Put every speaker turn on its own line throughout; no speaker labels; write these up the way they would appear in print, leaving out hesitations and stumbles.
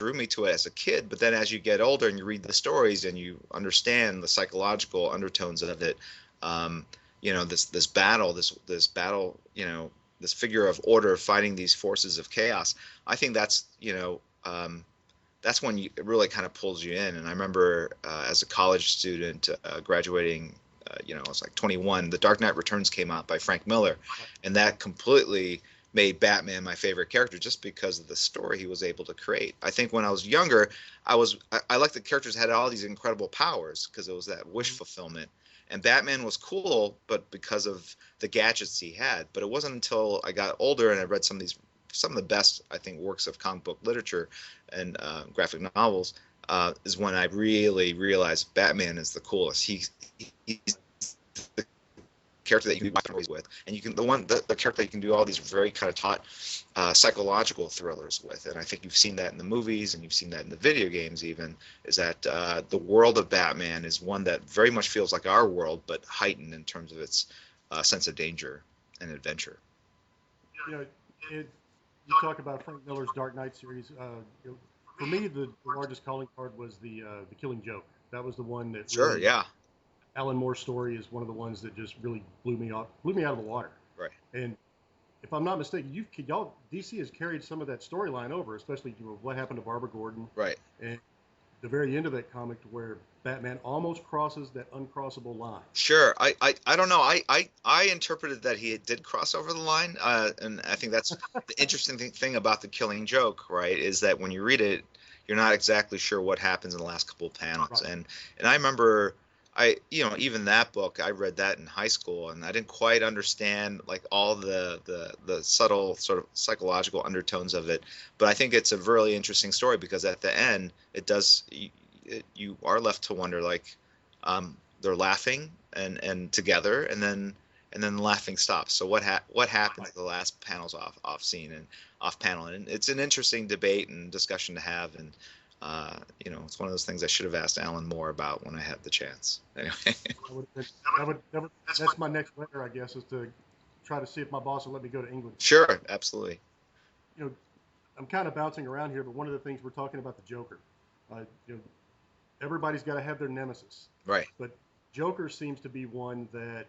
drew me to it as a kid. But then as you get older and you read the stories and you understand the psychological undertones of it, um, this battle, this battle, this figure of order fighting these forces of chaos. I think that's when it really kind of pulls you in. And I remember as a college student graduating, I was like 21. The Dark Knight Returns came out by Frank Miller, and that completely made Batman my favorite character just because of the story he was able to create. I think when I was younger, I liked the characters had all these incredible powers because it was that wish fulfillment. And Batman was cool, but because of the gadgets he had. But it wasn't until I got older and I read some of the best, I think, works of comic book literature and graphic novels, is when I really realized Batman is the coolest. He's the character that you can do with, and you can the character that you can do all these very kind of taut psychological thrillers with. And I think you've seen that in the movies, and you've seen that in the video games. Even is that the world of Batman is one that very much feels like our world, but heightened in terms of its sense of danger and adventure.
You know, you talk about Frank Miller's Dark Knight series. For me, the largest calling card was the Killing Joke. That was the one that
Sure,
really
yeah,
Alan Moore's story is one of the ones that just really blew me out of the water.
right.
And if I'm not mistaken, y'all DC has carried some of that storyline over, especially what happened to Barbara Gordon,
Right.
and the very end of that comic to where Batman almost crosses that uncrossable line.
Sure. I don't know. I interpreted that he did cross over the line, and I think that's the interesting thing about the Killing Joke, right? Is that when you read it, you're not exactly sure what happens in the last couple of panels.
Right.
And I remember, even that book, I read that in high school, and I didn't quite understand like all the subtle sort of psychological undertones of it. But I think it's a really interesting story because at the end, it does. You are left to wonder like they're laughing and together and then the laughing stops. So what happens at the last panels off scene and off panel? And it's an interesting debate and discussion to have. And it's one of those things I should have asked Alan Moore about when I had the chance. Anyway.
That's my next letter, I guess, is to try to see if my boss will let me go to England.
Sure, absolutely.
You know, I'm kind of bouncing around here, but one of the things we're talking about the Joker. You know, everybody's got to have their nemesis,
Right.
but Joker seems to be one that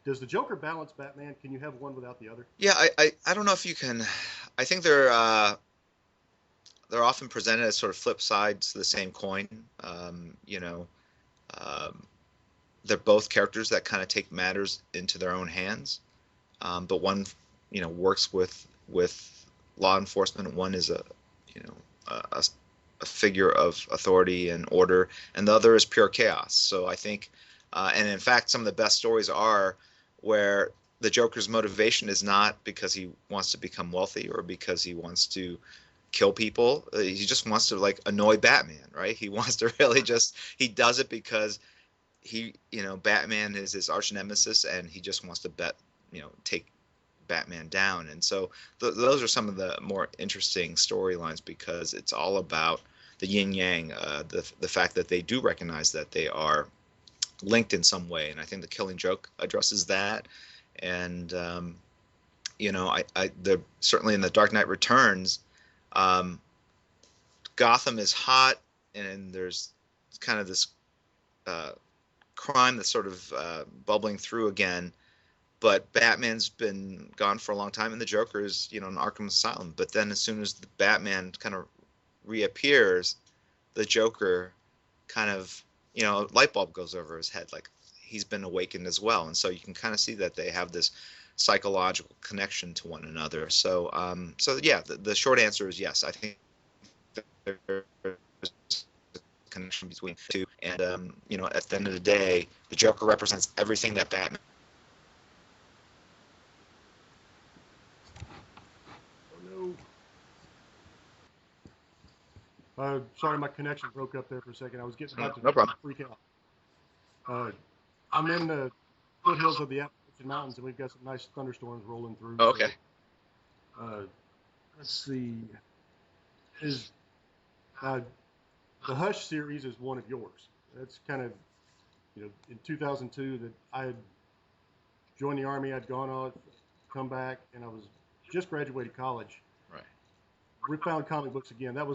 does the Joker balance Batman? Can you have one without the other?
Yeah, I don't know if you can. I think they're often presented as sort of flip sides to the same coin. Um, they're both characters that kind of take matters into their own hands, but one works with law enforcement. One is a figure of authority and order, and the other is pure chaos. So I think, and in fact, some of the best stories are where the Joker's motivation is not because he wants to become wealthy or because he wants to kill people. He just wants to like annoy Batman, right? He wants to really he does it because Batman is his arch nemesis, and he just wants to take Batman down. And so those are some of the more interesting storylines because it's all about the yin yang, the fact that they do recognize that they are linked in some way. And I think the Killing Joke addresses that. And the certainly in the Dark Knight Returns, Gotham is hot, and there's kind of this crime that's sort of bubbling through again. But Batman's been gone for a long time, and the Joker is, in Arkham Asylum. But then as soon as the Batman kind of reappears, the Joker kind of, light bulb goes over his head, like he's been awakened as well. And so you can kind of see that they have this psychological connection to one another. So, yeah, the short answer is yes. I think there's a connection between the two. And, at the end of the day, the Joker represents everything that Batman.
Sorry, my connection broke up there for a second. I was getting about
No
to
problem.
freak out. I'm in the foothills of the Appalachian Mountains, and we've got some nice thunderstorms rolling through.
Oh, okay.
So, let's see. Is the Hush series is one of yours? That's kind of, in 2002 that I had joined the Army. I'd gone out, come back, and I was just graduated college.
Right.
We found comic books again. That was